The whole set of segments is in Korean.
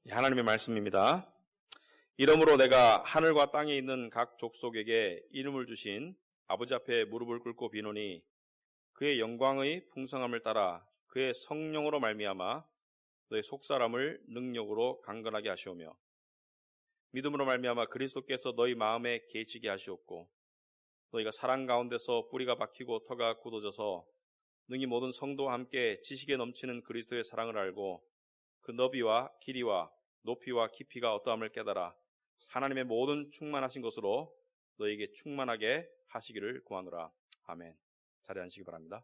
하나님의 말씀입니다. 이러므로 내가 하늘과 땅에 있는 각 족속에게 이름을 주신 아버지 앞에 무릎을 꿇고 비노니 그의 영광의 풍성함을 따라 그의 성령으로 말미암아 너희 속사람을 능력으로 강건하게 하시오며 믿음으로 말미암아 그리스도께서 너희 마음에 계시게 하시옵고 너희가 사랑 가운데서 뿌리가 박히고 터가 굳어져서 능히 모든 성도와 함께 지식에 넘치는 그리스도의 사랑을 알고 그 너비와 길이와 높이와 깊이가 어떠함을 깨달아 하나님의 모든 충만하신 것으로 너희에게 충만하게 하시기를 구하노라. 아멘. 자리에 앉으시기 바랍니다.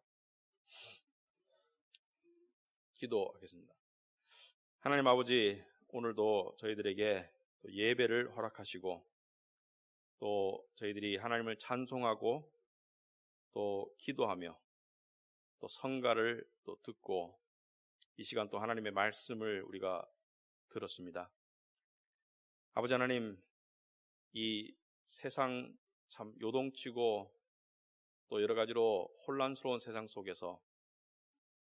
기도하겠습니다. 하나님 아버지, 오늘도 저희들에게 예배를 허락하시고 또 저희들이 하나님을 찬송하고 또 기도하며 또 성가를 또 듣고 이 시간 또 하나님의 말씀을 우리가 들었습니다. 아버지 하나님, 이 세상 참 요동치고 또 여러 가지로 혼란스러운 세상 속에서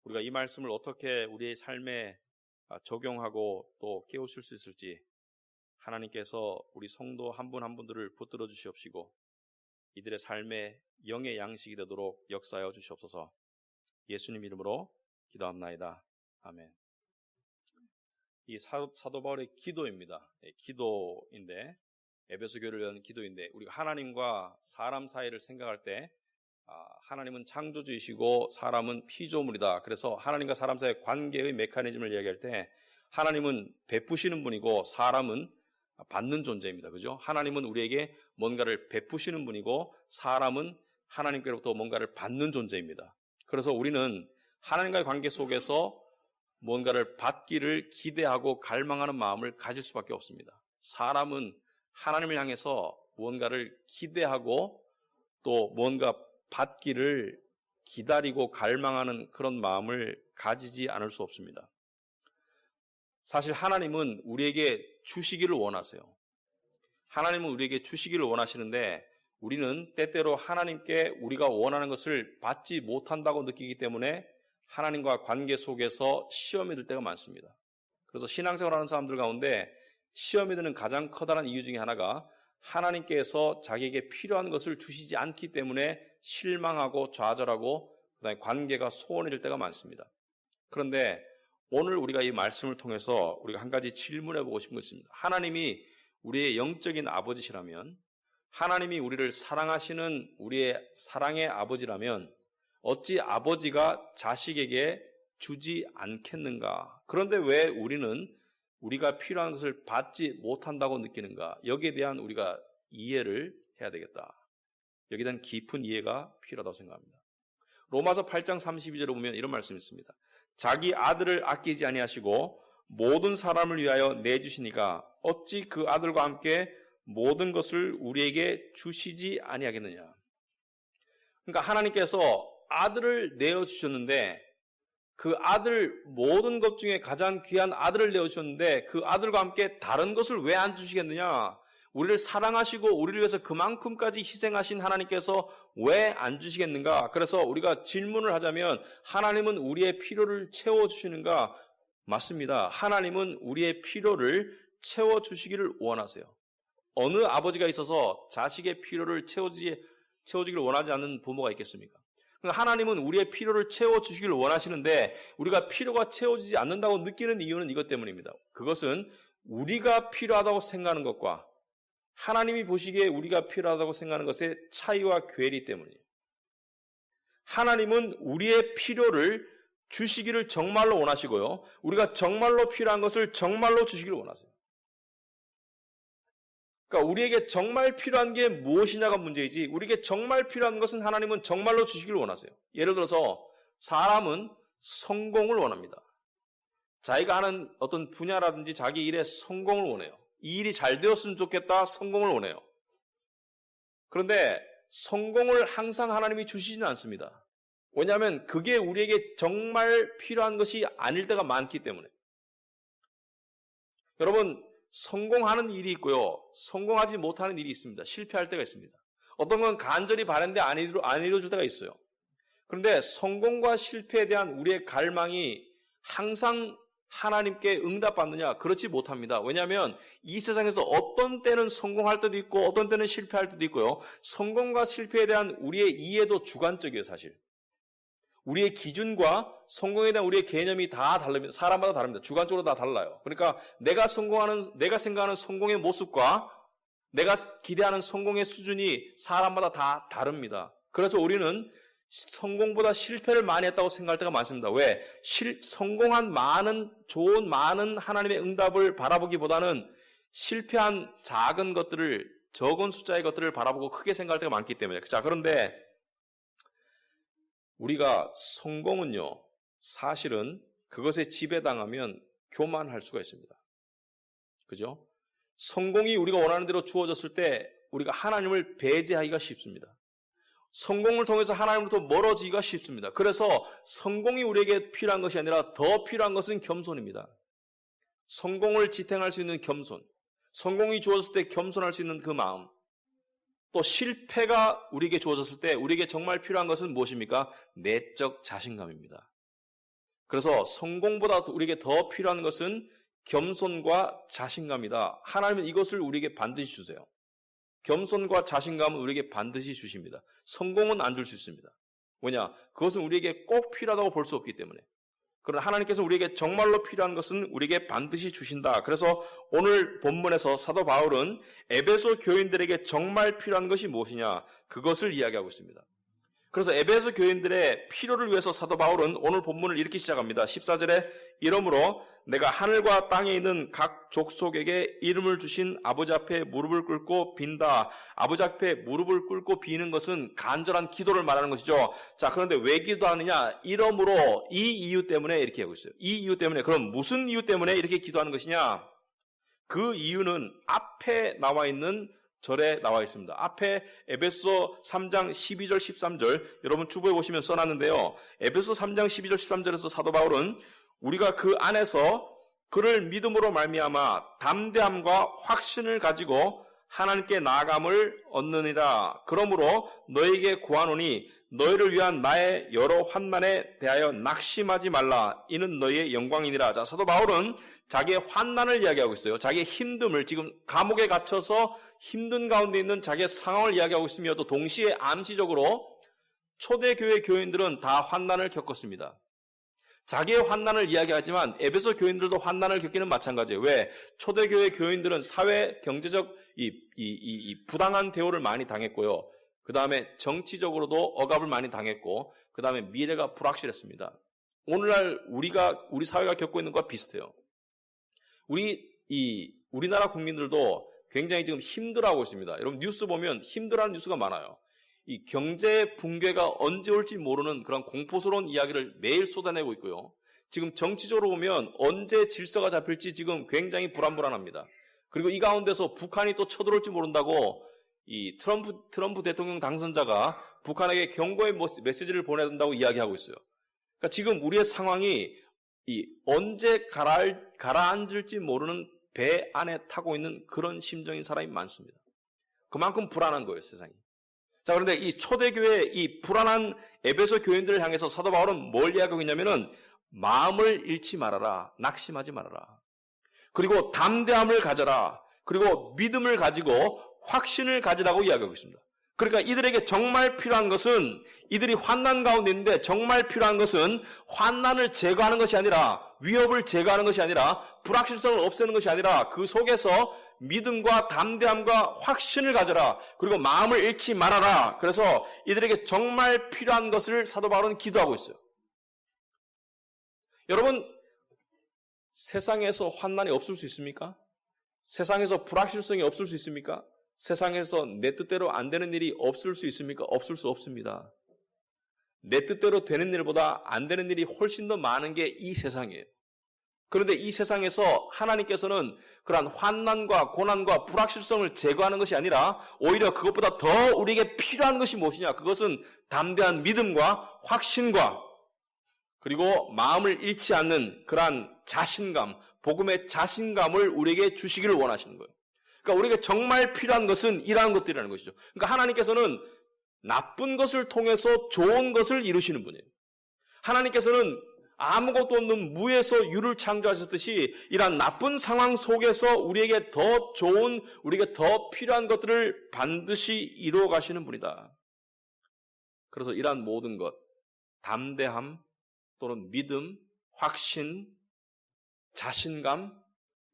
우리가 이 말씀을 어떻게 우리의 삶에 적용하고 또 깨우칠 수 있을지 하나님께서 우리 성도 한 분 한 분들을 붙들어 주시옵시고 이들의 삶에 영의 양식이 되도록 역사하여 주시옵소서. 예수님 이름으로 기도합나이다. 아멘. 이 사도 바울의 기도입니다. 기도인데, 에베소 교회를 위한 기도인데, 우리가 하나님과 사람 사이를 생각할 때 하나님은 창조주이시고 사람은 피조물이다. 그래서 하나님과 사람 사이의 관계의 메커니즘을 이야기할 때 하나님은 베푸시는 분이고 사람은 받는 존재입니다. 그죠? 하나님은 우리에게 뭔가를 베푸시는 분이고 사람은 하나님께로부터 뭔가를 받는 존재입니다. 그래서 우리는 하나님과의 관계 속에서 뭔가를 받기를 기대하고 갈망하는 마음을 가질 수밖에 없습니다. 사람은 하나님을 향해서 무언가를 기대하고 또 뭔가 받기를 기다리고 갈망하는 그런 마음을 가지지 않을 수 없습니다. 사실 하나님은 우리에게 주시기를 원하세요. 하나님은 우리에게 주시기를 원하시는데 우리는 때때로 하나님께 우리가 원하는 것을 받지 못한다고 느끼기 때문에 하나님과 관계 속에서 시험이 들 때가 많습니다. 그래서 신앙생활하는 사람들 가운데 시험이 드는 가장 커다란 이유 중에 하나가 하나님께서 자기에게 필요한 것을 주시지 않기 때문에 실망하고 좌절하고 그다음에 관계가 소원해질 때가 많습니다. 그런데 오늘 우리가 이 말씀을 통해서 우리가 한 가지 질문해 보고 싶은 것이 있습니다. 하나님이 우리의 영적인 아버지시라면, 하나님이 우리를 사랑하시는 우리의 사랑의 아버지라면 어찌 아버지가 자식에게 주지 않겠는가? 그런데 왜 우리는 우리가 필요한 것을 받지 못한다고 느끼는가? 여기에 대한 우리가 이해를 해야 되겠다. 여기에 대한 깊은 이해가 필요하다고 생각합니다. 로마서 8장 32절에 보면 이런 말씀이 있습니다. 자기 아들을 아끼지 아니하시고 모든 사람을 위하여 내주시니까 어찌 그 아들과 함께 모든 것을 우리에게 주시지 아니하겠느냐? 그러니까 하나님께서 아들을 내어주셨는데 그 아들 모든 것 중에 가장 귀한 아들을 내어주셨는데 그 아들과 함께 다른 것을 왜 안 주시겠느냐? 우리를 사랑하시고 우리를 위해서 그만큼까지 희생하신 하나님께서 왜 안 주시겠는가? 그래서 우리가 질문을 하자면 하나님은 우리의 필요를 채워주시는가? 맞습니다. 하나님은 우리의 필요를 채워주시기를 원하세요. 어느 아버지가 있어서 자식의 필요를 채워주기를 원하지 않는 부모가 있겠습니까? 하나님은 우리의 필요를 채워주시기를 원하시는데 우리가 필요가 채워지지 않는다고 느끼는 이유는 이것 때문입니다. 그것은 우리가 필요하다고 생각하는 것과 하나님이 보시기에 우리가 필요하다고 생각하는 것의 차이와 괴리 때문이에요. 하나님은 우리의 필요를 주시기를 정말로 원하시고요. 우리가 정말로 필요한 것을 정말로 주시기를 원하세요. 그러니까 우리에게 정말 필요한 게 무엇이냐가 문제이지 우리에게 정말 필요한 것은 하나님은 정말로 주시기를 원하세요. 예를 들어서 사람은 성공을 원합니다. 자기가 하는 어떤 분야라든지 자기 일에 성공을 원해요. 이 일이 잘 되었으면 좋겠다, 성공을 원해요. 그런데 성공을 항상 하나님이 주시지는 않습니다. 왜냐하면 그게 우리에게 정말 필요한 것이 아닐 때가 많기 때문에. 여러분, 성공하는 일이 있고요. 성공하지 못하는 일이 있습니다. 실패할 때가 있습니다. 어떤 건 간절히 바랐는데 안 이루어질 때가 있어요. 그런데 성공과 실패에 대한 우리의 갈망이 항상 하나님께 응답받느냐? 그렇지 못합니다. 왜냐하면 이 세상에서 어떤 때는 성공할 때도 있고 어떤 때는 실패할 때도 있고요. 성공과 실패에 대한 우리의 이해도 주관적이에요, 사실. 우리의 기준과 성공에 대한 우리의 개념이 다 다릅니다. 사람마다 다릅니다. 주관적으로 다 달라요. 그러니까 내가 생각하는 성공의 모습과 내가 기대하는 성공의 수준이 사람마다 다 다릅니다. 그래서 우리는 성공보다 실패를 많이 했다고 생각할 때가 많습니다. 왜? 성공한 좋은 많은 하나님의 응답을 바라보기보다는 실패한 작은 것들을, 적은 숫자의 것들을 바라보고 크게 생각할 때가 많기 때문에. 자, 그런데 우리가 성공은요, 사실은 그것에 지배당하면 교만할 수가 있습니다. 그죠? 성공이 우리가 원하는 대로 주어졌을 때 우리가 하나님을 배제하기가 쉽습니다. 성공을 통해서 하나님으로부터 멀어지기가 쉽습니다. 그래서 성공이 우리에게 필요한 것이 아니라 더 필요한 것은 겸손입니다. 성공을 지탱할 수 있는 겸손, 성공이 주어졌을 때 겸손할 수 있는 그 마음, 또 실패가 우리에게 주어졌을 때 우리에게 정말 필요한 것은 무엇입니까? 내적 자신감입니다. 그래서 성공보다 우리에게 더 필요한 것은 겸손과 자신감이다. 하나님은 이것을 우리에게 반드시 주세요. 겸손과 자신감은 우리에게 반드시 주십니다. 성공은 안 줄 수 있습니다. 왜냐? 그것은 우리에게 꼭 필요하다고 볼 수 없기 때문에. 그러나 하나님께서 우리에게 정말로 필요한 것은 우리에게 반드시 주신다. 그래서 오늘 본문에서 사도 바울은 에베소 교인들에게 정말 필요한 것이 무엇이냐? 그것을 이야기하고 있습니다. 그래서 에베소 교인들의 필요를 위해서 사도 바울은 오늘 본문을 이렇게 시작합니다. 14절에 이러므로 내가 하늘과 땅에 있는 각 족속에게 이름을 주신 아버지 앞에 무릎을 꿇고 빈다. 아버지 앞에 무릎을 꿇고 비는 것은 간절한 기도를 말하는 것이죠. 자, 그런데 왜 기도하느냐? 이러므로, 이 이유 때문에 이렇게 하고 있어요. 이 이유 때문에. 그럼 무슨 이유 때문에 이렇게 기도하는 것이냐? 그 이유는 앞에 나와 있는 절에 나와 있습니다. 앞에 에베소 3장 12절 13절 여러분 주보에 보시면 써놨는데요. 에베소 3장 12절 13절에서 사도 바울은 우리가 그 안에서 그를 믿음으로 말미암아 담대함과 확신을 가지고 하나님께 나아감을 얻느니라. 그러므로 너에게 고하노니 너희를 위한 나의 여러 환난에 대하여 낙심하지 말라. 이는 너희의 영광이니라. 자, 사도 바울은 자기의 환난을 이야기하고 있어요. 자기의 힘듦을, 지금 감옥에 갇혀서 힘든 가운데 있는 자기의 상황을 이야기하고 있으며 또 동시에 암시적으로 초대교회 교인들은 다 환난을 겪었습니다. 자기의 환난을 이야기하지만 에베소 교인들도 환난을 겪기는 마찬가지예요. 왜? 초대교회 교인들은 사회 경제적 부당한 대우를 많이 당했고요. 그 다음에 정치적으로도 억압을 많이 당했고, 그 다음에 미래가 불확실했습니다. 오늘날 우리 사회가 겪고 있는 것과 비슷해요. 우리나라 국민들도 굉장히 지금 힘들어하고 있습니다. 여러분 뉴스 보면 힘들어하는 뉴스가 많아요. 이 경제 붕괴가 언제 올지 모르는 그런 공포스러운 이야기를 매일 쏟아내고 있고요. 지금 정치적으로 보면 언제 질서가 잡힐지 지금 굉장히 불안합니다. 그리고 이 가운데서 북한이 또 쳐들어올지 모른다고 이 트럼프 대통령 당선자가 북한에게 경고의 메시지를 보내야 된다고 이야기하고 있어요. 그러니까 지금 우리의 상황이 언제 가라앉을지 모르는 배 안에 타고 있는 그런 심정인 사람이 많습니다. 그만큼 불안한 거예요, 세상이. 자, 그런데 이 초대교회 이 불안한 에베소 교인들을 향해서 사도 바울은 뭘 이야기하고 있냐면은 마음을 잃지 말아라. 낙심하지 말아라. 그리고 담대함을 가져라. 그리고 믿음을 가지고 확신을 가지라고 이야기하고 있습니다. 그러니까 이들에게 정말 필요한 것은, 이들이 환난 가운데 있는데 정말 필요한 것은 환난을 제거하는 것이 아니라, 위협을 제거하는 것이 아니라, 불확실성을 없애는 것이 아니라 그 속에서 믿음과 담대함과 확신을 가져라. 그리고 마음을 잃지 말아라. 그래서 이들에게 정말 필요한 것을 사도 바울은 기도하고 있어요. 여러분, 세상에서 환난이 없을 수 있습니까? 세상에서 불확실성이 없을 수 있습니까? 세상에서 내 뜻대로 안 되는 일이 없을 수 있습니까? 없을 수 없습니다. 내 뜻대로 되는 일보다 안 되는 일이 훨씬 더 많은 게 이 세상이에요. 그런데 이 세상에서 하나님께서는 그러한 환난과 고난과 불확실성을 제거하는 것이 아니라 오히려 그것보다 더 우리에게 필요한 것이 무엇이냐? 그것은 담대한 믿음과 확신과 그리고 마음을 잃지 않는 그러한 자신감, 복음의 자신감을 우리에게 주시기를 원하시는 거예요. 그러니까 우리에게 정말 필요한 것은 이러한 것들이라는 것이죠. 그러니까 하나님께서는 나쁜 것을 통해서 좋은 것을 이루시는 분이에요. 하나님께서는 아무것도 없는 무에서 유를 창조하셨듯이 이러한 나쁜 상황 속에서 우리에게 더 좋은, 우리에게 더 필요한 것들을 반드시 이루어 가시는 분이다. 그래서 이러한 모든 것, 담대함 또는 믿음, 확신, 자신감,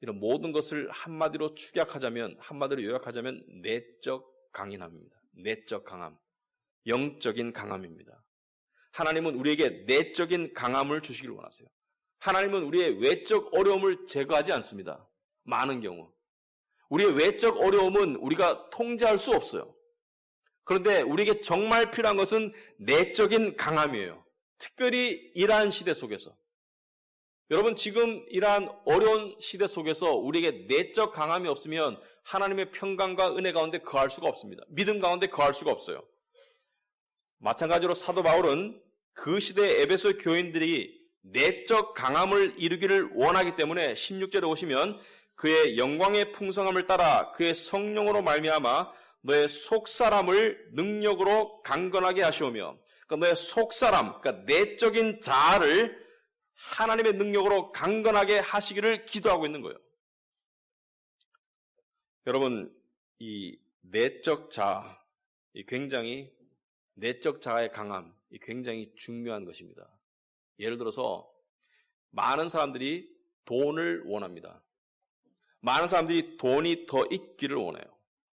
이런 모든 것을 한마디로 축약하자면, 한마디로 요약하자면 내적 강인함입니다. 내적 강함, 영적인 강함입니다. 하나님은 우리에게 내적인 강함을 주시길 원하세요. 하나님은 우리의 외적 어려움을 제거하지 않습니다. 많은 경우. 우리의 외적 어려움은 우리가 통제할 수 없어요. 그런데 우리에게 정말 필요한 것은 내적인 강함이에요. 특별히 이러한 시대 속에서. 여러분, 지금 이러한 어려운 시대 속에서 우리에게 내적 강함이 없으면 하나님의 평강과 은혜 가운데 거할 수가 없습니다. 믿음 가운데 거할 수가 없어요. 마찬가지로 사도 바울은 그 시대의 에베소 교인들이 내적 강함을 이루기를 원하기 때문에 16절에 오시면 그의 영광의 풍성함을 따라 그의 성령으로 말미암아 너의 속사람을 능력으로 강건하게 하시오며, 그러니까 너의 속사람, 그러니까 내적인 자아를 하나님의 능력으로 강건하게 하시기를 기도하고 있는 거예요. 여러분, 이 내적 자아, 이 굉장히 내적 자아의 강함, 이 굉장히 중요한 것입니다. 예를 들어서 많은 사람들이 돈을 원합니다. 많은 사람들이 돈이 더 있기를 원해요.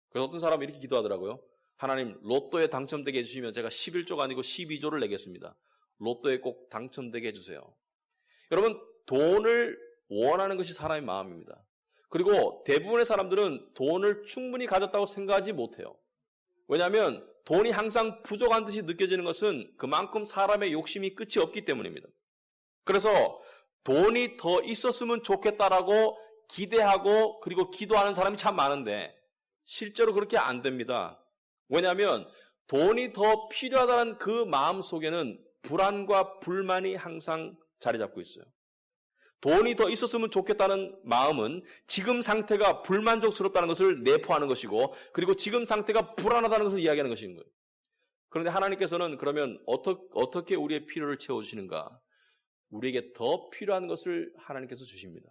그래서 어떤 사람은 이렇게 기도하더라고요. 하나님, 로또에 당첨되게 해주시면 제가 11조가 아니고 12조를 내겠습니다. 로또에 꼭 당첨되게 해주세요. 여러분, 돈을 원하는 것이 사람의 마음입니다. 그리고 대부분의 사람들은 돈을 충분히 가졌다고 생각하지 못해요. 왜냐하면 돈이 항상 부족한 듯이 느껴지는 것은 그만큼 사람의 욕심이 끝이 없기 때문입니다. 그래서 돈이 더 있었으면 좋겠다라고 기대하고 그리고 기도하는 사람이 참 많은데 실제로 그렇게 안 됩니다. 왜냐하면 돈이 더 필요하다는 그 마음 속에는 불안과 불만이 항상 자리 잡고 있어요. 돈이 더 있었으면 좋겠다는 마음은 지금 상태가 불만족스럽다는 것을 내포하는 것이고, 그리고 지금 상태가 불안하다는 것을 이야기하는 것인 거예요. 그런데 하나님께서는 그러면 어떻게 우리의 필요를 채워주시는가? 우리에게 더 필요한 것을 하나님께서 주십니다.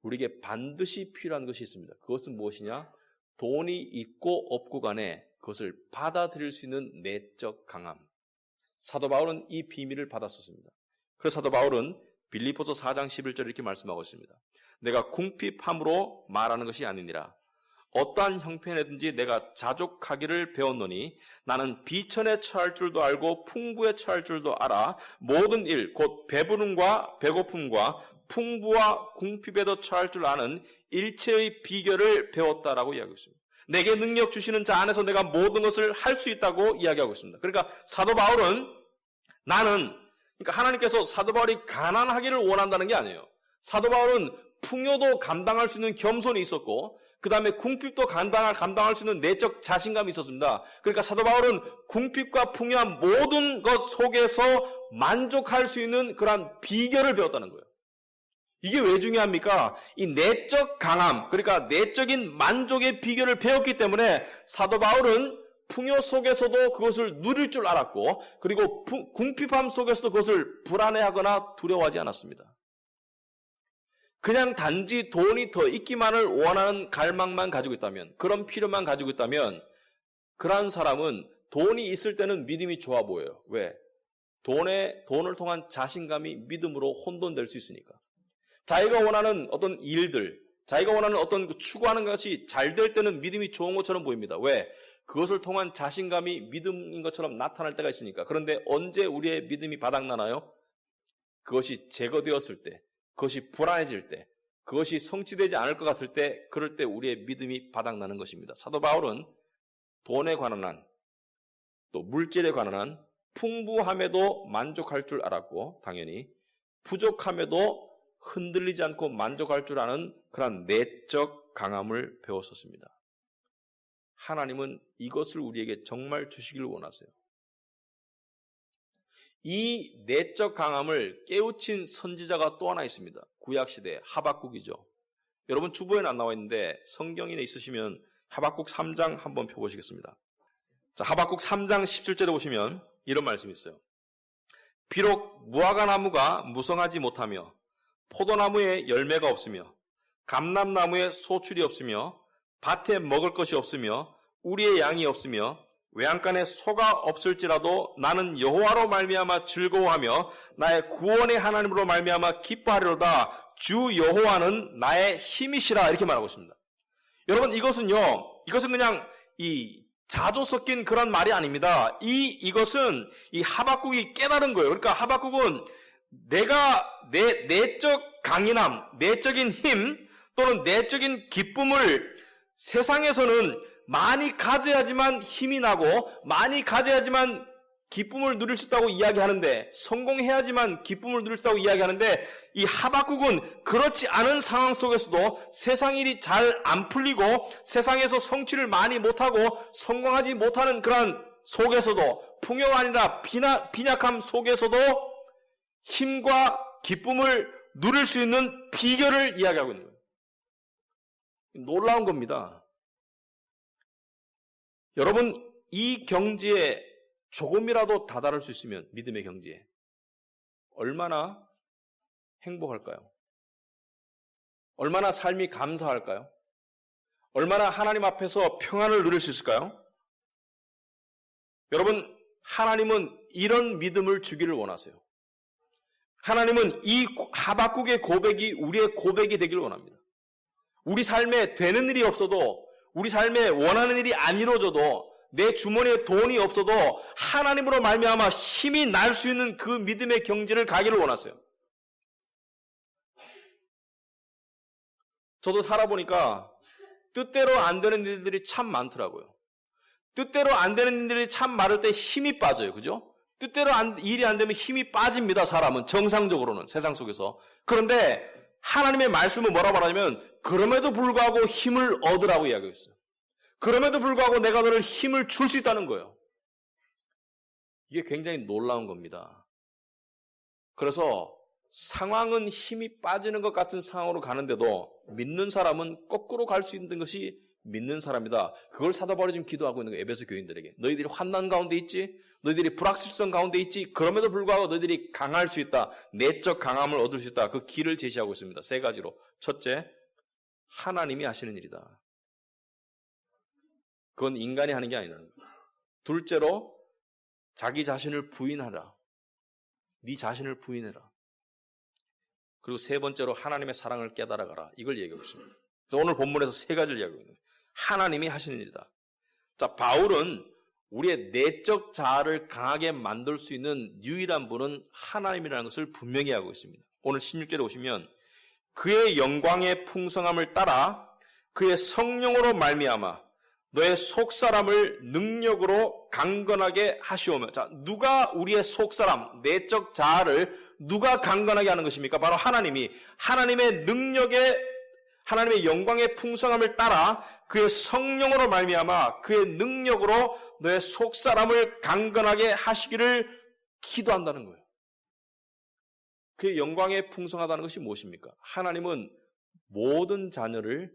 우리에게 반드시 필요한 것이 있습니다. 그것은 무엇이냐? 돈이 있고 없고 간에 그것을 받아들일 수 있는 내적 강함. 사도 바울은 이 비밀을 받았었습니다. 그래서 사도 바울은 빌립보서 4장 11절 이렇게 말씀하고 있습니다. 내가 궁핍함으로 말하는 것이 아니니라. 어떠한 형편이든지 내가 자족하기를 배웠노니 나는 비천에 처할 줄도 알고 풍부에 처할 줄도 알아. 모든 일, 곧 배부름과 배고픔과 풍부와 궁핍에도 처할 줄 아는 일체의 비결을 배웠다라고 이야기하고 있습니다. 내게 능력 주시는 자 안에서 내가 모든 것을 할 수 있다고 이야기하고 있습니다. 그러니까 사도 바울은 그러니까 하나님께서 사도 바울이 가난하기를 원한다는 게 아니에요. 사도 바울은 풍요도 감당할 수 있는 겸손이 있었고, 그 다음에 궁핍도 감당할 수 있는 내적 자신감이 있었습니다. 그러니까 사도 바울은 궁핍과 풍요한 모든 것 속에서 만족할 수 있는 그러한 비결을 배웠다는 거예요. 이게 왜 중요합니까? 이 내적 강함, 그러니까 내적인 만족의 비결을 배웠기 때문에 사도 바울은 풍요 속에서도 그것을 누릴 줄 알았고, 그리고 궁핍함 속에서도 그것을 불안해하거나 두려워하지 않았습니다. 그냥 단지 돈이 더 있기만을 원하는 갈망만 가지고 있다면, 그런 필요만 가지고 있다면, 그러한 사람은 돈이 있을 때는 믿음이 좋아 보여요. 왜? 돈을 통한 자신감이 믿음으로 혼돈될 수 있으니까. 자기가 원하는 어떤 일들, 자기가 원하는 어떤 추구하는 것이 잘 될 때는 믿음이 좋은 것처럼 보입니다. 왜? 그것을 통한 자신감이 믿음인 것처럼 나타날 때가 있으니까. 그런데 언제 우리의 믿음이 바닥나나요? 그것이 제거되었을 때, 그것이 불안해질 때, 그것이 성취되지 않을 것 같을 때, 그럴 때 우리의 믿음이 바닥나는 것입니다. 사도 바울은 돈에 관한 한, 또 물질에 관한 한, 풍부함에도 만족할 줄 알았고, 당연히 부족함에도 흔들리지 않고 만족할 줄 아는 그런 내적 강함을 배웠었습니다. 하나님은 이것을 우리에게 정말 주시기를 원하세요. 이 내적 강함을 깨우친 선지자가 또 하나 있습니다. 구약시대 하박국이죠. 여러분 주보에는 안 나와 있는데 성경에 있으시면 하박국 3장 한번 펴보시겠습니다. 자, 하박국 3장 17절에 보시면 이런 말씀이 있어요. 비록 무화과 나무가 무성하지 못하며 포도나무에 열매가 없으며 감람나무에 소출이 없으며 밭에 먹을 것이 없으며 우리의 양이 없으며 외양간에 소가 없을지라도 나는 여호와로 말미암아 즐거워하며 나의 구원의 하나님으로 말미암아 기뻐하리로다. 주 여호와는 나의 힘이시라. 이렇게 말하고 있습니다. 여러분, 이것은 그냥 이 자조 섞인 그런 말이 아닙니다. 이것은 이 하박국이 깨달은 거예요. 그러니까 하박국은 내가 내 내적 강인함, 내적인 힘 또는 내적인 기쁨을 세상에서는 많이 가져야지만 힘이 나고 많이 가져야지만 기쁨을 누릴 수 있다고 이야기하는데, 성공해야지만 기쁨을 누릴 수 있다고 이야기하는데, 이 하박국은 그렇지 않은 상황 속에서도 세상 일이 잘 안 풀리고 세상에서 성취를 많이 못하고 성공하지 못하는 그런 속에서도, 풍요가 아니라 빈약함 속에서도 힘과 기쁨을 누릴 수 있는 비결을 이야기하고 있는 거예요. 놀라운 겁니다. 여러분, 이 경지에 조금이라도 다다를 수 있으면, 믿음의 경지에 얼마나 행복할까요? 얼마나 삶이 감사할까요? 얼마나 하나님 앞에서 평안을 누릴 수 있을까요? 여러분, 하나님은 이런 믿음을 주기를 원하세요. 하나님은 이 하박국의 고백이 우리의 고백이 되기를 원합니다. 우리 삶에 되는 일이 없어도, 우리 삶에 원하는 일이 안 이루어져도, 내 주머니에 돈이 없어도 하나님으로 말미암아 힘이 날 수 있는 그 믿음의 경지를 가기를 원하세요. 저도 살아보니까 뜻대로 안 되는 일들이 참 많더라고요. 뜻대로 안 되는 일들이 참 많을 때 힘이 빠져요. 그죠? 뜻대로 일이 안 되면 힘이 빠집니다. 사람은 정상적으로는, 세상 속에서. 그런데 하나님의 말씀은 뭐라고 말하냐면 그럼에도 불구하고 힘을 얻으라고 이야기하고 있어요. 그럼에도 불구하고 내가 너를 힘을 줄 수 있다는 거예요. 이게 굉장히 놀라운 겁니다. 그래서 상황은 힘이 빠지는 것 같은 상황으로 가는데도 믿는 사람은 거꾸로 갈 수 있는 것이 믿는 사람이다. 그걸 사도 바울이 지금 기도하고 있는 거예요. 에베소 교인들에게. 너희들이 환난 가운데 있지? 너희들이 불확실성 가운데 있지? 그럼에도 불구하고 너희들이 강할 수 있다. 내적 강함을 얻을 수 있다. 그 길을 제시하고 있습니다. 3가지로. 첫째, 하나님이 하시는 일이다. 그건 인간이 하는 게 아니라는 거예요. 둘째로, 자기 자신을 부인하라. 네 자신을 부인해라. 그리고 3번째로, 하나님의 사랑을 깨달아가라. 이걸 얘기하고 있습니다. 그래서 오늘 본문에서 3가지를 이야기하고 있는 거예요. 하나님이 하시는 일이다. 자, 바울은 우리의 내적 자아를 강하게 만들 수 있는 유일한 분은 하나님이라는 것을 분명히 하고 있습니다. 오늘 16절에 오시면 그의 영광의 풍성함을 따라 그의 성령으로 말미암아 너의 속사람을 능력으로 강건하게 하시오며. 자, 누가 우리의 속사람, 내적 자아를 누가 강건하게 하는 것입니까? 바로 하나님이. 하나님의 영광의 풍성함을 따라 그의 성령으로 말미암아 그의 능력으로 너의 속사람을 강건하게 하시기를 기도한다는 거예요. 그의 영광의 풍성하다는 것이 무엇입니까? 하나님은 모든 자녀를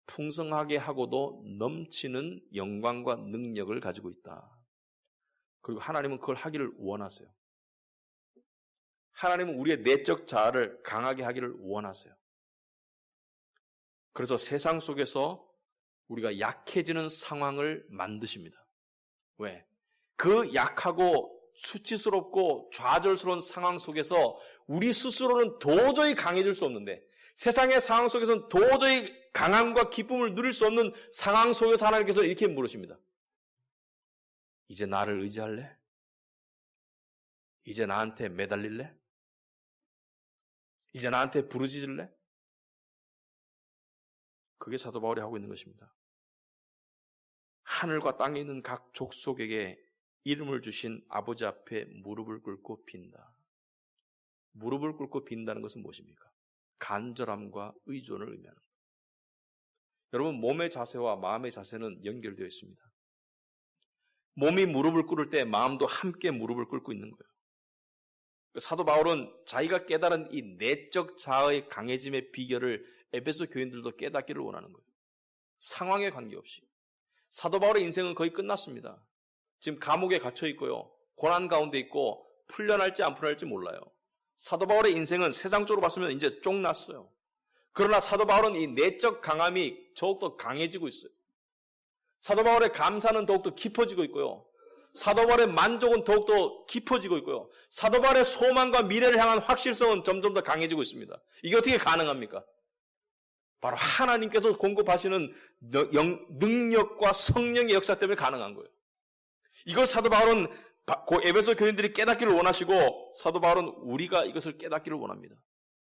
풍성하게 하고도 넘치는 영광과 능력을 가지고 있다. 그리고 하나님은 그걸 하기를 원하세요. 하나님은 우리의 내적 자아를 강하게 하기를 원하세요. 그래서 세상 속에서 우리가 약해지는 상황을 만드십니다. 왜? 그 약하고 수치스럽고 좌절스러운 상황 속에서 우리 스스로는 도저히 강해질 수 없는데, 세상의 상황 속에서는 도저히 강함과 기쁨을 누릴 수 없는 상황 속에서 하나님께서 이렇게 물으십니다. 이제 나를 의지할래? 이제 나한테 매달릴래? 이제 나한테 부르짖을래? 그게 사도 바울이 하고 있는 것입니다. 하늘과 땅에 있는 각 족속에게 이름을 주신 아버지 앞에 무릎을 꿇고 빈다. 무릎을 꿇고 빈다는 것은 무엇입니까? 간절함과 의존을 의미하는 거예요. 여러분, 몸의 자세와 마음의 자세는 연결되어 있습니다. 몸이 무릎을 꿇을 때 마음도 함께 무릎을 꿇고 있는 거예요. 사도 바울은 자기가 깨달은 이 내적 자아의 강해짐의 비결을 에베소 교인들도 깨닫기를 원하는 거예요. 상황에 관계없이. 사도 바울의 인생은 거의 끝났습니다. 지금 감옥에 갇혀 있고요. 고난 가운데 있고 풀려날지 안 풀려날지 몰라요. 사도 바울의 인생은 세상적으로 봤으면 이제 쫑났어요. 그러나 사도 바울은 이 내적 강함이 더욱더 강해지고 있어요. 사도 바울의 감사는 더욱더 깊어지고 있고요. 사도 바울의 만족은 더욱더 깊어지고 있고요. 사도 바울의 소망과 미래를 향한 확실성은 점점 더 강해지고 있습니다. 이게 어떻게 가능합니까? 바로 하나님께서 공급하시는 능력과 성령의 역사 때문에 가능한 거예요. 이걸 사도 바울은 에베소 교인들이 깨닫기를 원하시고 사도 바울은 우리가 이것을 깨닫기를 원합니다.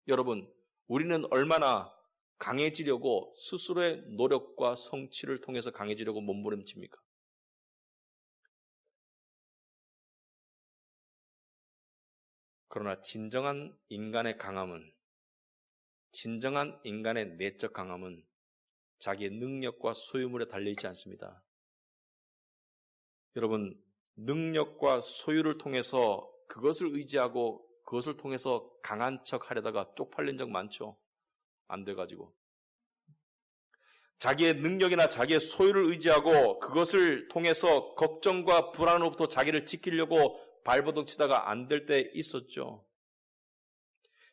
여러분, 우리는 얼마나 강해지려고 스스로의 노력과 성취를 통해서 강해지려고 몸부림칩니까? 그러나 진정한 인간의 강함은, 진정한 인간의 내적 강함은 자기의 능력과 소유물에 달려있지 않습니다. 여러분, 능력과 소유를 통해서 그것을 의지하고 그것을 통해서 강한 척 하려다가 쪽팔린 적 많죠? 안 돼가지고. 자기의 능력이나 자기의 소유를 의지하고 그것을 통해서 걱정과 불안으로부터 자기를 지키려고 발버둥 치다가 안 될 때 있었죠.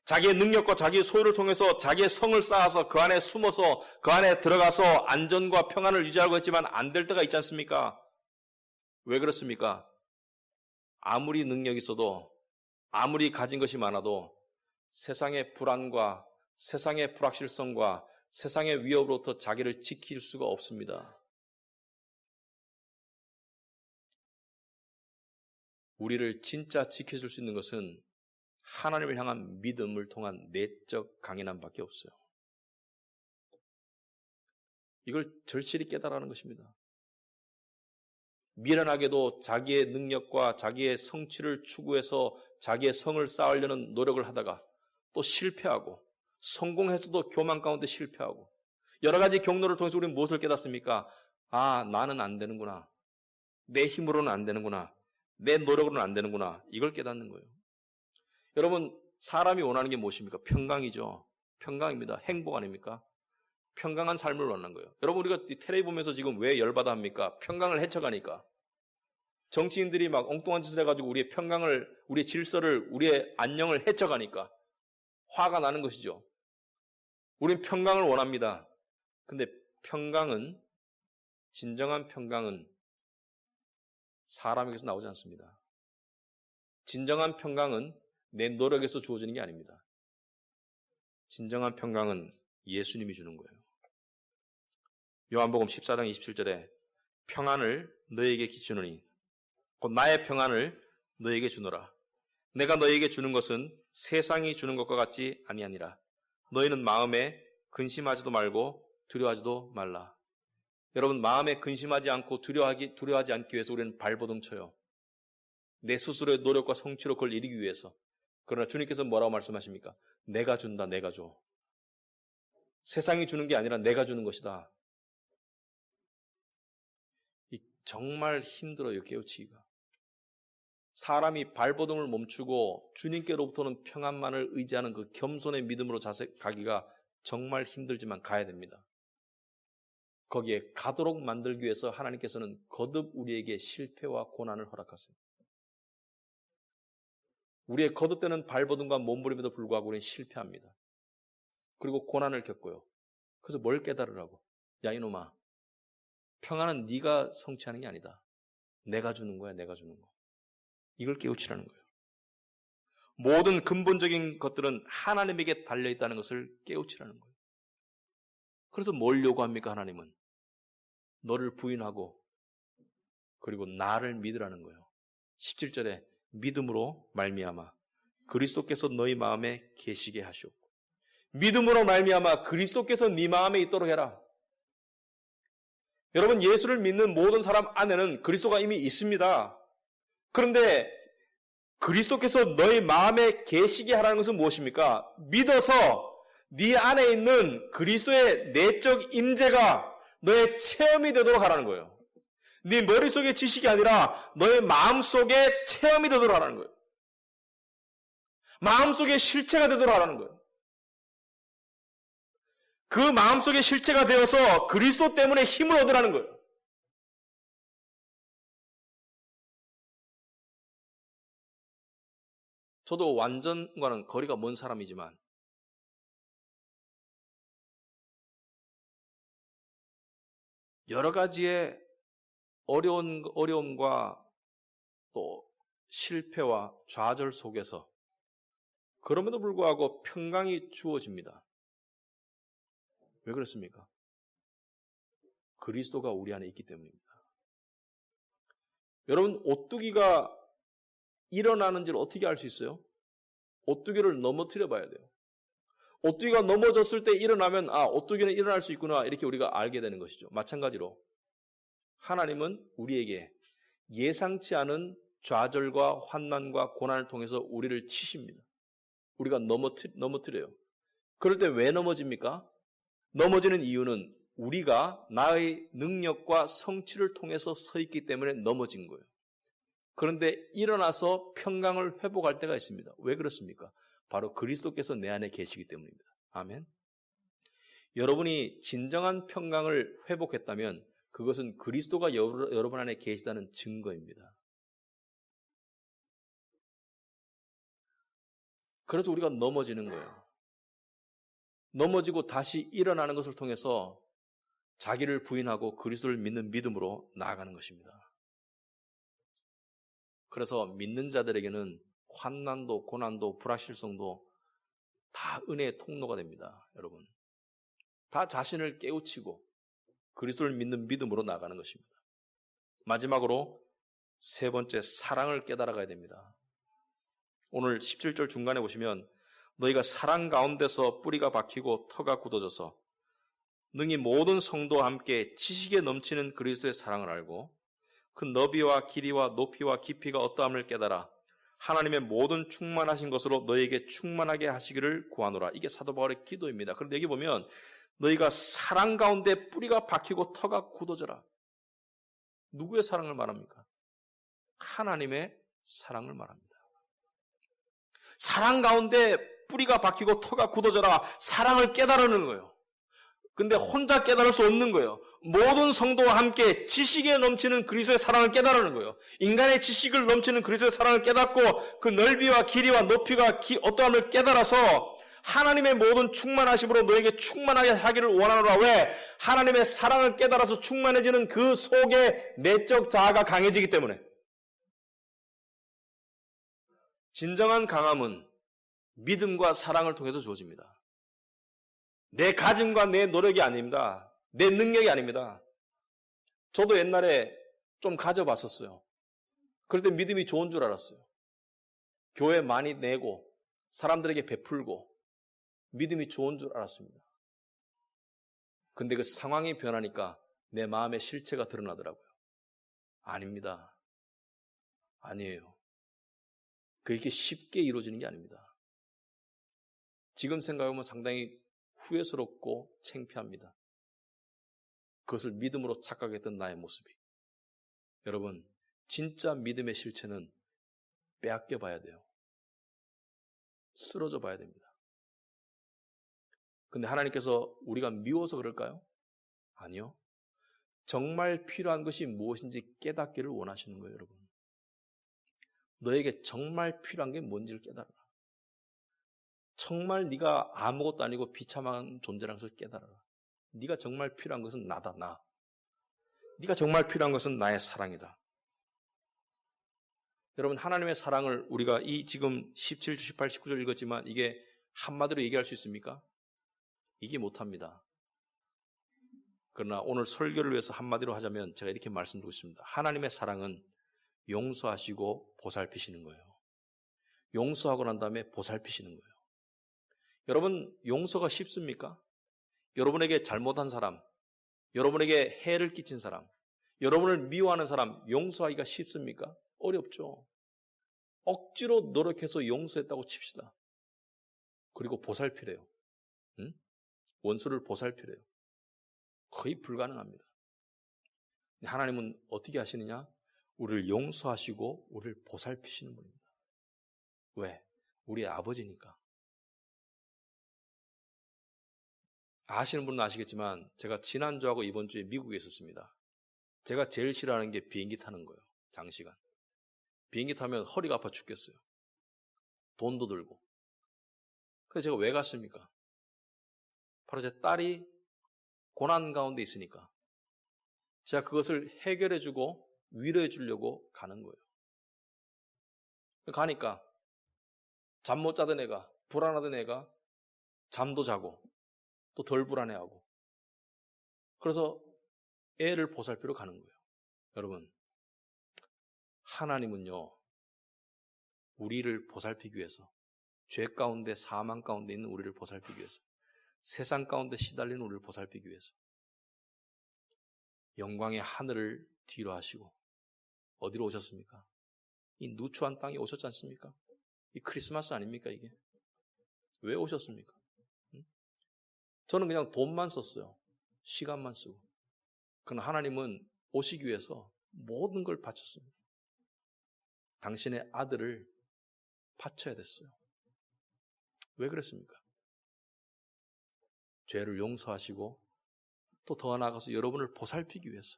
자기의 능력과 자기의 소유를 통해서 자기의 성을 쌓아서 그 안에 숨어서 그 안에 들어가서 안전과 평안을 유지하려고 했지만 안 될 때가 있지 않습니까? 왜 그렇습니까? 아무리 능력이 있어도, 아무리 가진 것이 많아도 세상의 불안과 세상의 불확실성과 세상의 위협으로부터 자기를 지킬 수가 없습니다. 우리를 진짜 지켜줄 수 있는 것은 하나님을 향한 믿음을 통한 내적 강인함밖에 없어요. 이걸 절실히 깨달아는 것입니다. 미련하게도 자기의 능력과 자기의 성취를 추구해서 자기의 성을 쌓으려는 노력을 하다가 또 실패하고, 성공해서도 교만 가운데 실패하고, 여러 가지 경로를 통해서 우리는 무엇을 깨닫습니까? 아, 나는 안 되는구나. 내 힘으로는 안 되는구나. 내 노력으로는 안 되는구나. 이걸 깨닫는 거예요. 여러분, 사람이 원하는 게 무엇입니까? 평강이죠. 평강입니다. 행복 아닙니까? 평강한 삶을 원하는 거예요. 여러분, 우리가 텔레비 보면서 지금 왜 열받아 합니까? 평강을 해쳐가니까. 정치인들이 막 엉뚱한 짓을 해가지고 우리의 평강을, 우리의 질서를, 우리의 안녕을 해쳐가니까 화가 나는 것이죠. 우리는 평강을 원합니다. 근데 평강은, 진정한 평강은 사람에게서 나오지 않습니다. 진정한 평강은 내 노력에서 주어지는 게 아닙니다. 진정한 평강은 예수님이 주는 거예요. 요한복음 14장 27절에 평안을 너에게 주노니 곧 나의 평안을 너에게 주노라. 내가 너에게 주는 것은 세상이 주는 것과 같지 아니하니라. 너희는 마음에 근심하지도 말고 두려워하지도 말라. 여러분, 마음에 근심하지 않고 두려워하지 않기 위해서 우리는 발버둥 쳐요. 내 스스로의 노력과 성취로 그걸 이루기 위해서. 그러나 주님께서 뭐라고 말씀하십니까? 내가 준다, 내가 줘. 세상이 주는 게 아니라 내가 주는 것이다. 정말 힘들어요, 깨우치기가. 사람이 발버둥을 멈추고 주님께로부터는 평안만을 의지하는 그 겸손의 믿음으로 가기가 정말 힘들지만 가야 됩니다. 거기에 가도록 만들기 위해서 하나님께서는 거듭 우리에게 실패와 고난을 허락하세요. 우리의 거듭되는 발버둥과 몸부림에도 불구하고 우리는 실패합니다. 그리고 고난을 겪고요. 그래서 뭘 깨달으라고? 야, 이놈아, 평안은 네가 성취하는 게 아니다. 내가 주는 거야, 내가 주는 거. 이걸 깨우치라는 거예요. 모든 근본적인 것들은 하나님에게 달려있다는 것을 깨우치라는 거예요. 그래서 뭘 요구합니까, 하나님은? 너를 부인하고 그리고 나를 믿으라는 거예요. 17절에 믿음으로 말미암아 그리스도께서 너희 마음에 계시게 하시옵고, 믿음으로 말미암아 그리스도께서 네 마음에 있도록 해라. 여러분, 예수를 믿는 모든 사람 안에는 그리스도가 이미 있습니다. 그런데 그리스도께서 너희 마음에 계시게 하라는 것은 무엇입니까? 믿어서 네 안에 있는 그리스도의 내적 임재가 너의 체험이 되도록 하라는 거예요. 네 머릿속의 지식이 아니라 너의 마음속에 체험이 되도록 하라는 거예요. 마음속의 실체가 되도록 하라는 거예요. 그 마음속의 실체가 되어서 그리스도 때문에 힘을 얻으라는 거예요. 저도 완전과는 거리가 먼 사람이지만 여러 가지의 어려움과 또 실패와 좌절 속에서 그럼에도 불구하고 평강이 주어집니다. 왜 그렇습니까? 그리스도가 우리 안에 있기 때문입니다. 여러분, 오뚜기가 일어나는지를 어떻게 알 수 있어요? 오뚜기를 넘어뜨려 봐야 돼요. 오뚜기가 넘어졌을 때 일어나면 오뚜기는 일어날 수 있구나 이렇게 우리가 알게 되는 것이죠. 마찬가지로 하나님은 우리에게 예상치 않은 좌절과 환난과 고난을 통해서 우리를 치십니다. 우리가 넘어뜨려요. 그럴 때 왜 넘어집니까? 넘어지는 이유는 우리가 나의 능력과 성취를 통해서 서 있기 때문에 넘어진 거예요. 그런데 일어나서 평강을 회복할 때가 있습니다. 왜 그렇습니까? 바로 그리스도께서 내 안에 계시기 때문입니다. 아멘. 여러분이 진정한 평강을 회복했다면 그것은 그리스도가 여러분 안에 계시다는 증거입니다. 그래서 우리가 넘어지는 거예요. 넘어지고 다시 일어나는 것을 통해서 자기를 부인하고 그리스도를 믿는 믿음으로 나아가는 것입니다. 그래서 믿는 자들에게는 환난도 고난도 불확실성도 다 은혜의 통로가 됩니다. 여러분, 다 자신을 깨우치고 그리스도를 믿는 믿음으로 나아가는 것입니다. 마지막으로 세 번째, 사랑을 깨달아가야 됩니다. 오늘 17절 중간에 보시면 너희가 사랑 가운데서 뿌리가 박히고 터가 굳어져서 능히 모든 성도와 함께 지식에 넘치는 그리스도의 사랑을 알고 그 너비와 길이와 높이와 깊이가 어떠함을 깨달아 하나님의 모든 충만하신 것으로 너희에게 충만하게 하시기를 구하노라. 이게 사도 바울의 기도입니다. 그런데 여기 보면 너희가 사랑 가운데 뿌리가 박히고 터가 굳어져라. 누구의 사랑을 말합니까? 하나님의 사랑을 말합니다. 사랑 가운데 뿌리가 박히고 터가 굳어져라. 사랑을 깨달으는 거예요. 근데 혼자 깨달을 수 없는 거예요. 모든 성도와 함께 지식에 넘치는 그리스도의 사랑을 깨달으는 거예요. 인간의 지식을 넘치는 그리스도의 사랑을 깨닫고 그 넓이와 길이와 높이가 어떠함을 깨달아서 하나님의 모든 충만하심으로 너에게 충만하게 하기를 원하노라. 왜? 하나님의 사랑을 깨달아서 충만해지는 그 속에 내적 자아가 강해지기 때문에. 진정한 강함은 믿음과 사랑을 통해서 주어집니다. 내 가짐과 내 노력이 아닙니다. 내 능력이 아닙니다. 저도 옛날에 좀 가져봤었어요. 그럴 때 믿음이 좋은 줄 알았어요. 교회 많이 내고 사람들에게 베풀고 믿음이 좋은 줄 알았습니다. 근데 그 상황이 변하니까 내 마음의 실체가 드러나더라고요. 아닙니다. 아니에요. 그게 쉽게 이루어지는 게 아닙니다. 지금 생각해보면 상당히 후회스럽고 창피합니다. 그것을 믿음으로 착각했던 나의 모습이. 여러분, 진짜 믿음의 실체는 빼앗겨 봐야 돼요. 쓰러져 봐야 됩니다. 근데 하나님께서 우리가 미워서 그럴까요? 아니요. 정말 필요한 것이 무엇인지 깨닫기를 원하시는 거예요, 여러분. 너에게 정말 필요한 게 뭔지를 깨달아라. 정말 네가 아무것도 아니고 비참한 존재라는 것을 깨달아라. 네가 정말 필요한 것은 나다, 나. 네가 정말 필요한 것은 나의 사랑이다. 여러분, 하나님의 사랑을 우리가 이 지금 17, 18, 19절 읽었지만 이게 한마디로 얘기할 수 있습니까? 이게 못합니다. 그러나 오늘 설교를 위해서 한마디로 하자면 제가 이렇게 말씀드리고 있습니다. 하나님의 사랑은 용서하시고 보살피시는 거예요. 용서하고 난 다음에 보살피시는 거예요. 여러분, 용서가 쉽습니까? 여러분에게 잘못한 사람, 여러분에게 해를 끼친 사람, 여러분을 미워하는 사람 용서하기가 쉽습니까? 어렵죠. 억지로 노력해서 용서했다고 칩시다. 그리고 보살피래요. 응? 원수를 보살피래요. 거의 불가능합니다. 하나님은 어떻게 하시느냐? 우리를 용서하시고 우리를 보살피시는 분입니다. 왜? 우리 아버지니까. 아시는 분은 아시겠지만 제가 지난주하고 이번 주에 미국에 있었습니다. 제가 제일 싫어하는 게 비행기 타는 거예요. 장시간. 비행기 타면 허리가 아파 죽겠어요. 돈도 들고. 그래서 제가 왜 갔습니까? 바로 제 딸이 고난 가운데 있으니까 제가 그것을 해결해주고 위로해주려고 가는 거예요. 가니까 잠 못 자던 애가, 불안하던 애가 잠도 자고 또 덜 불안해하고, 그래서 애를 보살피러 가는 거예요. 여러분, 하나님은요, 우리를 보살피기 위해서, 죄 가운데 사망 가운데 있는 우리를 보살피기 위해서, 세상 가운데 시달리는 우리를 보살피기 위해서 영광의 하늘을 뒤로 하시고 어디로 오셨습니까? 이 누추한 땅에 오셨지 않습니까? 이 크리스마스 아닙니까 이게? 왜 오셨습니까? 저는 그냥 돈만 썼어요. 시간만 쓰고. 그러나 하나님은 오시기 위해서 모든 걸 바쳤습니다. 당신의 아들을 바쳐야 됐어요. 왜 그랬습니까? 죄를 용서하시고 또 더 나아가서 여러분을 보살피기 위해서.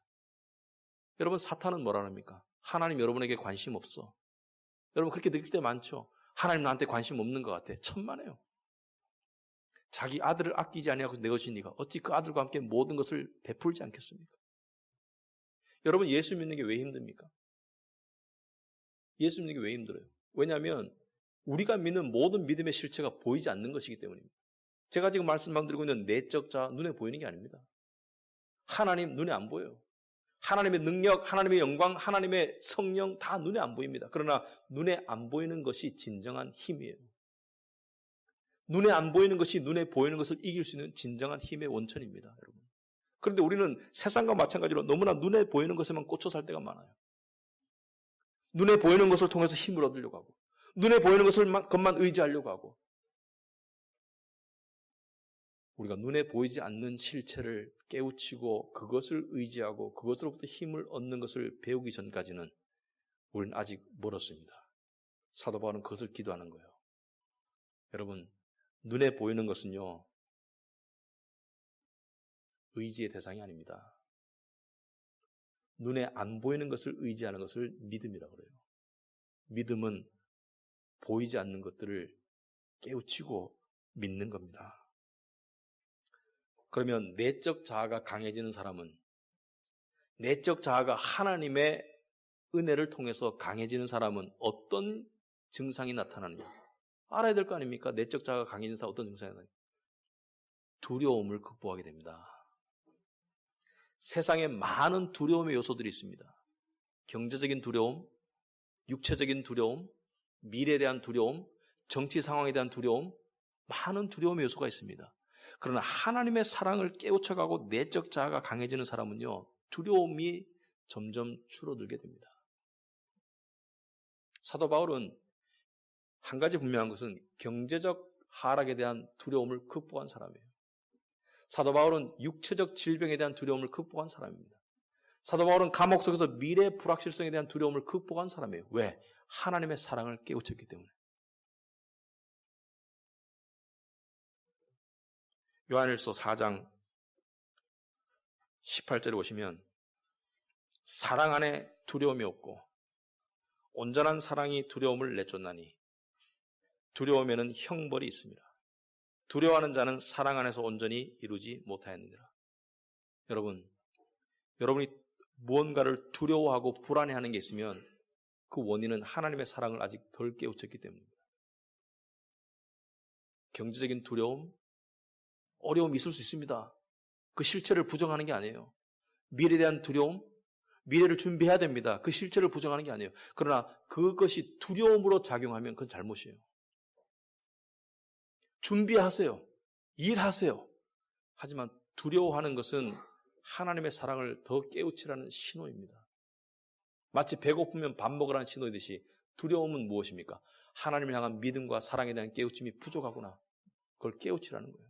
여러분, 사탄은 뭐라 합니까? 하나님 여러분에게 관심 없어. 여러분 그렇게 느낄 때 많죠? 하나님 나한테 관심 없는 것 같아. 천만에요. 자기 아들을 아끼지 아니하고 내 것이니까 어찌 그 아들과 함께 모든 것을 베풀지 않겠습니까? 여러분, 예수 믿는 게 왜 힘듭니까? 예수 믿는 게 왜 힘들어요? 왜냐하면 우리가 믿는 모든 믿음의 실체가 보이지 않는 것이기 때문입니다. 제가 지금 말씀드리고 있는 내적 자아, 눈에 보이는 게 아닙니다. 하나님 눈에 안 보여요. 하나님의 능력, 하나님의 영광, 하나님의 성령 다 눈에 안 보입니다. 그러나 눈에 안 보이는 것이 진정한 힘이에요. 눈에 안 보이는 것이 눈에 보이는 것을 이길 수 있는 진정한 힘의 원천입니다, 여러분. 그런데 우리는 세상과 마찬가지로 너무나 눈에 보이는 것에만 꽂혀 살 때가 많아요. 눈에 보이는 것을 통해서 힘을 얻으려고 하고, 눈에 보이는 것만 의지하려고 하고, 우리가 눈에 보이지 않는 실체를 깨우치고 그것을 의지하고 그것으로부터 힘을 얻는 것을 배우기 전까지는 우리는 아직 멀었습니다. 사도 바울은 그것을 기도하는 거예요. 여러분, 눈에 보이는 것은요, 의지의 대상이 아닙니다. 눈에 안 보이는 것을 의지하는 것을 믿음이라고 그래요. 믿음은 보이지 않는 것들을 깨우치고 믿는 겁니다. 그러면 내적 자아가 강해지는 사람은, 내적 자아가 하나님의 은혜를 통해서 강해지는 사람은 어떤 증상이 나타나느냐? 알아야 될 거 아닙니까? 내적 자아가 강해진 사람 어떤 증상이 나타나느냐? 두려움을 극복하게 됩니다. 세상에 많은 두려움의 요소들이 있습니다. 경제적인 두려움, 육체적인 두려움, 미래에 대한 두려움, 정치 상황에 대한 두려움, 많은 두려움의 요소가 있습니다. 그러나 하나님의 사랑을 깨우쳐가고 내적 자아가 강해지는 사람은요, 두려움이 점점 줄어들게 됩니다. 사도 바울은 한 가지 분명한 것은 경제적 하락에 대한 두려움을 극복한 사람이에요. 사도 바울은 육체적 질병에 대한 두려움을 극복한 사람입니다. 사도 바울은 감옥 속에서 미래 불확실성에 대한 두려움을 극복한 사람이에요. 왜? 하나님의 사랑을 깨우쳤기 때문에. 요한일서 4장 18절에 보시면 사랑 안에 두려움이 없고 온전한 사랑이 두려움을 내쫓나니 두려움에는 형벌이 있습니다. 두려워하는 자는 사랑 안에서 온전히 이루지 못하였느니라. 여러분이 무언가를 두려워하고 불안해하는 게 있으면 그 원인은 하나님의 사랑을 아직 덜 깨우쳤기 때문입니다. 경제적인 두려움, 어려움이 있을 수 있습니다. 그 실체를 부정하는 게 아니에요. 미래에 대한 두려움, 미래를 준비해야 됩니다. 그 실체를 부정하는 게 아니에요. 그러나 그것이 두려움으로 작용하면 그건 잘못이에요. 준비하세요. 일하세요. 하지만 두려워하는 것은 하나님의 사랑을 더 깨우치라는 신호입니다. 마치 배고프면 밥 먹으라는 신호이듯이 두려움은 무엇입니까? 하나님을 향한 믿음과 사랑에 대한 깨우침이 부족하구나. 그걸 깨우치라는 거예요.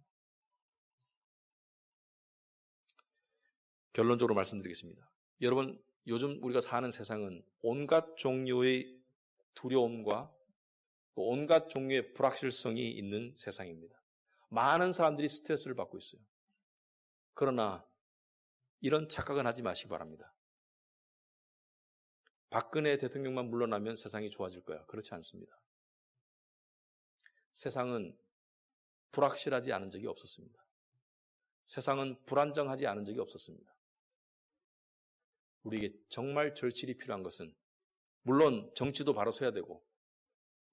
결론적으로 말씀드리겠습니다. 여러분, 요즘 우리가 사는 세상은 온갖 종류의 두려움과 또 온갖 종류의 불확실성이 있는 세상입니다. 많은 사람들이 스트레스를 받고 있어요. 그러나 이런 착각은 하지 마시기 바랍니다. 박근혜 대통령만 물러나면 세상이 좋아질 거야. 그렇지 않습니다. 세상은 불확실하지 않은 적이 없었습니다. 세상은 불안정하지 않은 적이 없었습니다. 우리에게 정말 절실히 필요한 것은 물론 정치도 바로 서야 되고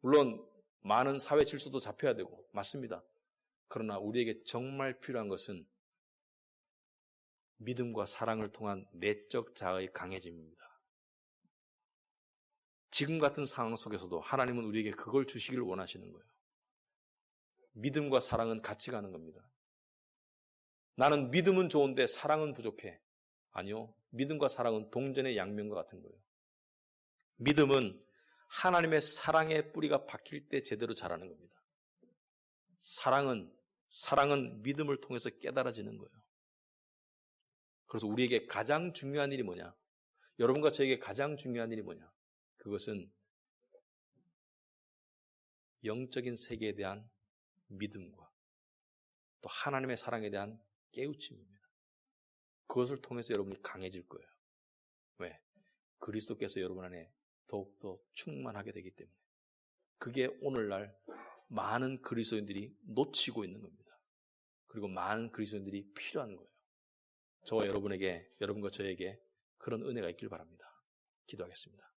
물론 많은 사회 질서도 잡혀야 되고 맞습니다. 그러나 우리에게 정말 필요한 것은 믿음과 사랑을 통한 내적 자아의 강해짐입니다. 지금 같은 상황 속에서도 하나님은 우리에게 그걸 주시기를 원하시는 거예요. 믿음과 사랑은 같이 가는 겁니다. 나는 믿음은 좋은데 사랑은 부족해. 아니요. 믿음과 사랑은 동전의 양면과 같은 거예요. 믿음은 하나님의 사랑의 뿌리가 박힐 때 제대로 자라는 겁니다. 사랑은 믿음을 통해서 깨달아지는 거예요. 그래서 우리에게 가장 중요한 일이 뭐냐? 여러분과 저에게 가장 중요한 일이 뭐냐? 그것은 영적인 세계에 대한 믿음과 또 하나님의 사랑에 대한 깨우침입니다. 그것을 통해서 여러분이 강해질 거예요. 왜? 그리스도께서 여러분 안에 더욱더 충만하게 되기 때문에. 그게 오늘날 많은 그리스도인들이 놓치고 있는 겁니다. 그리고 많은 그리스도인들이 필요한 거예요. 저와 여러분과 저에게 그런 은혜가 있길 바랍니다. 기도하겠습니다.